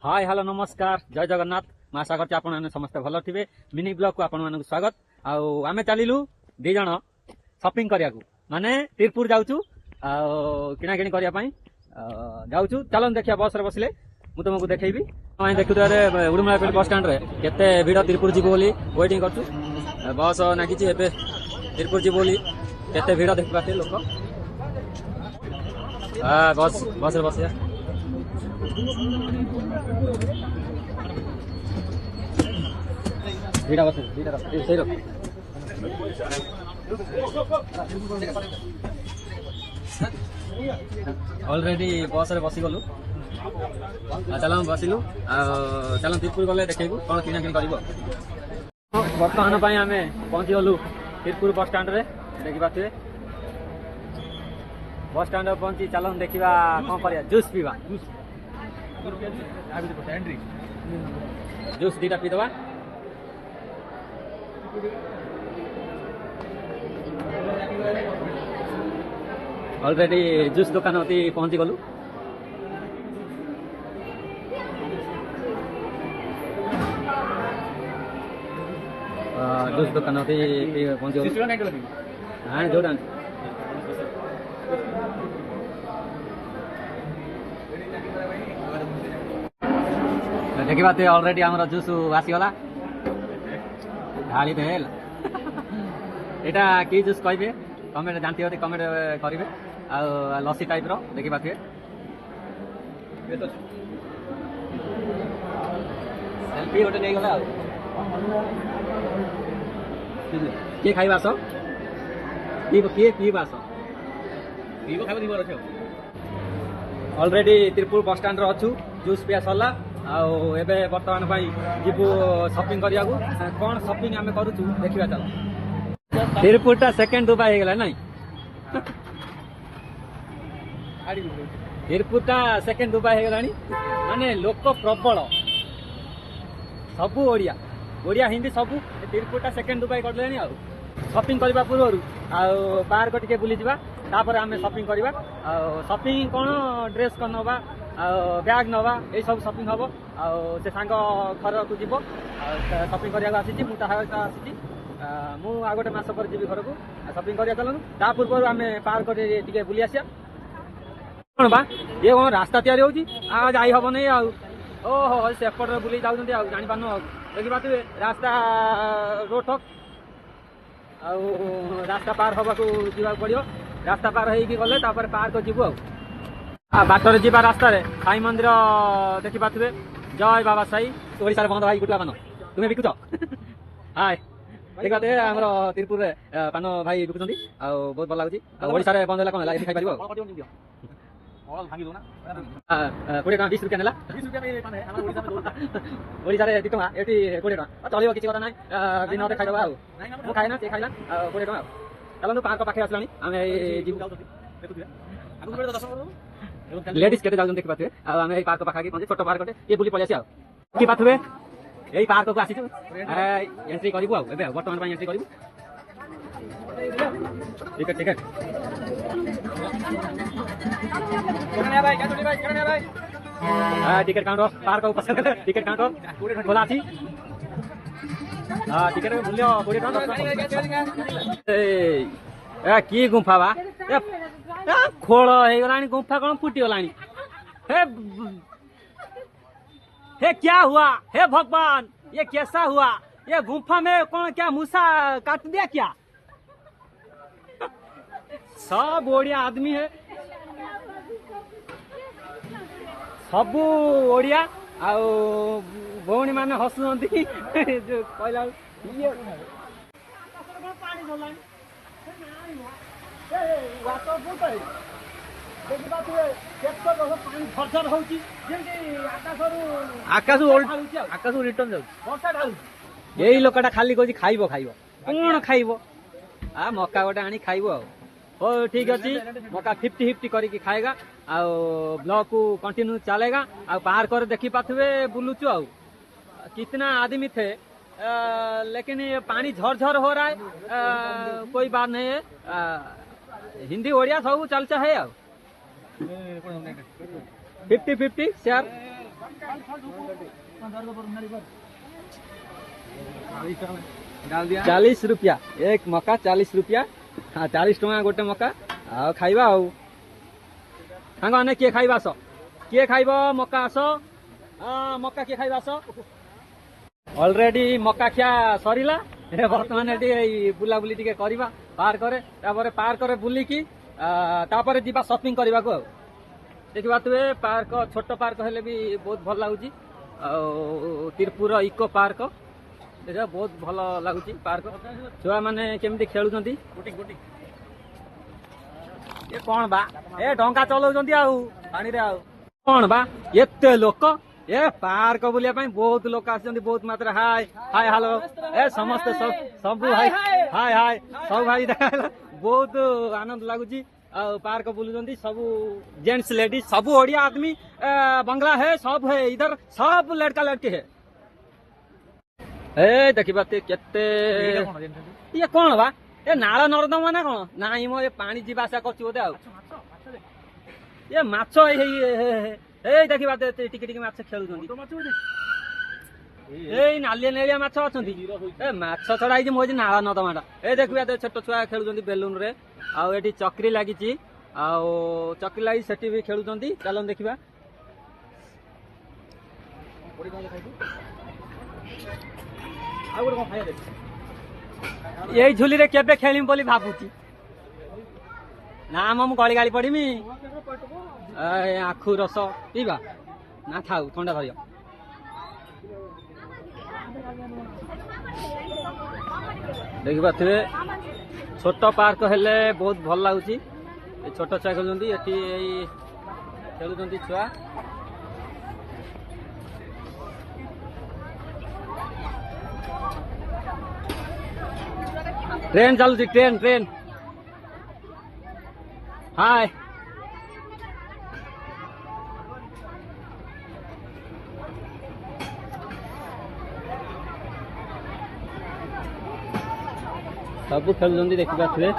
Hi hello नमस्कार जय जगन्नाथ मैं आशा करते आपने समस्त भल थे मिनी ब्लॉग को आपण स्वागत आम चलू दी जन शॉपिंग करने माने तिरपुर जाऊँ किणाकिणी करने जाऊँ चलो देखिए बस रे बसले मुझे तुमको देखी देखु उड़ुमला बस स्टाण्ड केते भिड़ तिरपुर जीव बोली वेटिंग कर बस नागी तिरपुर जीव बोली केते भिड़ देख पाते लोक बस बस रे बस दीटा बस दीटा सही रख ऑलरेडी बस रे बसी गलु चल बसिलु चल तिरपुर गले देखू कौन किना किणी कर बर्तमान आम पहुंची गलु तिरपुर बस स्टाण्ड रे देखी पाथे बस स्टाण्ड पहुंची चल देखा कौन कर जूस पीवा जूस दीटा पीदबा ऑलरेडी जूस दुकान होती पहुंची गलु जूस दुकान होती पहुंची गलु हाँ जोड़ा देखा ऑलरेडी आमर जूस आसीगला ढाली देल एटा कि जूस कहे कमेंट जानते होते कमेंट करेंगे आ लस्सी टाइप रो देखी पाथे सेल्फी गोटे नहीं गला किए खाइबा आस किए पीबा आस ऑलरेडी तिरपुर बस स्टाण्ड अच्छु जूस पिया सरला आबे बर्तमान जीवु शॉपिंग करने कौन शॉपिंग आम करूँ देखा चल तिरपुर टा सेकेंड दुबई हो गला नहीं तिरपुर टा सेकेंड दुबई हो गला माने लोक प्रबल सबू ओडिया ओडिया हिंदी सबू तिरपुर टा सेकेंड दुबई कर शॉपिंग करने पूर्व पार्क टे बुली जावा तापर आम शॉपिंग करवा शॉपिंग कौन ड्रेस कौन नवा बैग नवा ये सब शॉपिंग हम से सांग घर को जीव शॉपिंग करने आसी मुझे आसी मु आ गोटे मास पर जी घर को शॉपिंग करा चलूँ ता पूर्व आम पार्क टे बुली आसिया कौन बा ये कौन रास्ता तैयारी होगी जाई हम नहीं ओहो सेपटे बुले जाऊँ जानी पान देखी पाते रास्ता रोड ठक रास्ता पार हवा को जीवा पड़ो रास्ता पार होगले पार्क जीवु बाटर जी रास्ता साई मंदिर देखी पाथे जय बाबा साई ओडिशा बंद भाई गुटला पान तुम्हें बिकुच हाय देखते आम तिरपुर पान भाई बिकुंट बहुत भल लगुच ओडिशा बंद है कौन है खाई पार 20 टका 20 रुपया नेला ओडिशा 2 टका ये 20 टका चलो किसी कथा ना दिन खाईदबा मुझे खाए ना सी खाइला 20 टका चलो पार्क पाखे आसला आम लेडीज केते जाउछन देखि पाथे आम ए पार्क पाखा के छोट पार्क ये बुली पळि आसी कि पाथबे एई पार्क को आसी एंट्री करिबु एबे वर्तमान पा एंट्री करिबु टिकट टिकट करने भाई क्या भाई करने भाई हां टिकट काउंटर पार्क को पसंद टिकट काउंटर खोला आसी हां टिकट मूल्य 20 टका ए की गुंफा बा खोल हो गला गुंफा कौन फुटी गला हे क्या हुआ हे भगवान ये कैसा हुआ ये गुंफा में कौन क्या मूसा काट दिया क्या सब ओडिया आदमी है सब ओडिया भौणी मैंने हसुंट जो कहला आकाश रिटर्न जाऊ यही लोकटा खाली कह खाइब खाइब कौन खाइब आ मका गोटे आनी खाइब हो ठीक अच्छे मका 50-50 करके खाएगा ब्लॉग को कंटिन्यू चलेगा पार्क देखी पाथे बुलुचु कितना आदमी थे लेकिन ये पानी झरझर हो रहा है कोई बात नहीं है हिंदी ओडिया सब चलता है 50-50 शेयर चालीस रुपया एक मका 40 रुपया। हाँ 40 टଙ୍କା गोटे मका आ खाइबा आउ सांग मैंने किए खाइबा आस किए खाइब मका आस मका किए खाइबा आस ऑलरेडी मका खिया सरीला बर्तमान ये बुलाबुली टिके करबा पार्क रे बुलिकी तापर जीवा शॉपिंग करबा को देखिबा तुए पार्क छोट पार्क हेले भी बहुत भल लागुची तिरपुर इको पार्क देखा बहुत भल लगुच पार्क छुआ मैंने केमती खेलुंट ये कौन बा ए डंका चलाउछंती आउ पानी रे आउ कौन बा एते लोक ए पार्क बुलिया बहुत लोक आछंती बहुत मात्रा हाय हाय हेलो ए समस्त सब हाय हाय हाय सब भाई देखा बहुत आनंद लगुच पार्क बुलुंट सब जेंट्स लेडीज सब ओडिया आदमी बंगला है सब है इधर सब लड़का लड़के है ए देखिबा केते ये कौन बा ए नाଳ ନର୍ଦ୍ଦମା ना कौन नाई मो ये पानी जीवा आसा करछि बोधे आउ ये माछ ए देखिबा टिके टिके माछ खेलुछंती ए नालिया नेलिया माछ अछंती ए माछ छडा आइ मोजे नाଳ नर्ଦ୍ଦମାଟା ए देखिबा छोट छुआ खेलुछंती बेलून रे आ एठी चक्री लागिछि आ चक्री लागि सेठी भी खेलुछंती चलन देखिबा यही झुली रे केबे खेलिम बोली भाबुची ना मु गली गाली पड़ीमी आखु रस पीवा ना थाउ ठंडा धरियो देखिबा थे छोट पार्क हेले बहुत भल लागुची छोट छुआ खेलुछंती एठी खेलुछंती छुआ ट्रेन चलुची ट्रेन ट्रेन हाय सब खेलुछंती देखि पाथुए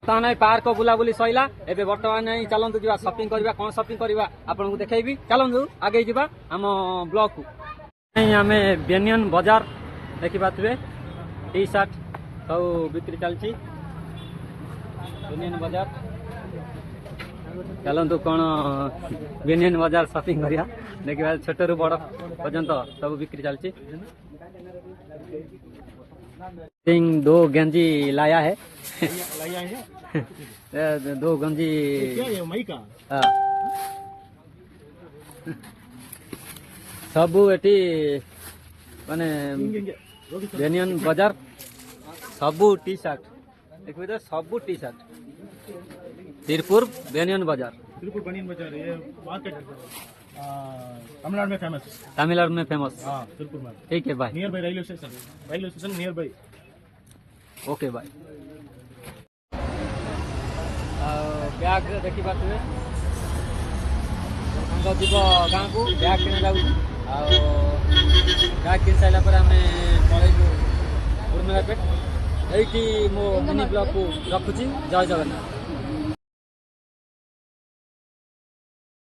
ताने पार्क बुलाबुली सइला एबे वर्तमान नै चलंतु जिवा शॉपिंग करबा कोन शॉपिंग करबा आपन को देखाइबी चलंतु आगे जिबा हम ब्लॉक को आमे बेनियन बाजार देखि पाथुए टी शर्ट सब बिक्री चलची बेनियन बाजार चलंतु कोन बेनियन बाजार शॉपिंग करिया देखिबा छोट रु बड़ पर्यंत सब बिक्री चलची दो गंजी लाया है दो गंजी मई का सब एटी माने बेनियन बाजार सबू टी शर्ट देखिए सबू टी शर्ट तिरपुर बेनियन बाजार ये मार्केट तमिलनाडु में फेमस तिरपुर में ठीक है भाई near by railway station near by okay भाई बैग देखी पारे जीव गाँ को बैग किना जाऊँ बैग किन सारा पर आम पलैबू उर्मिलापेट ये मो मिनी ब्लॉग को रखुची जय जगन्नाथ।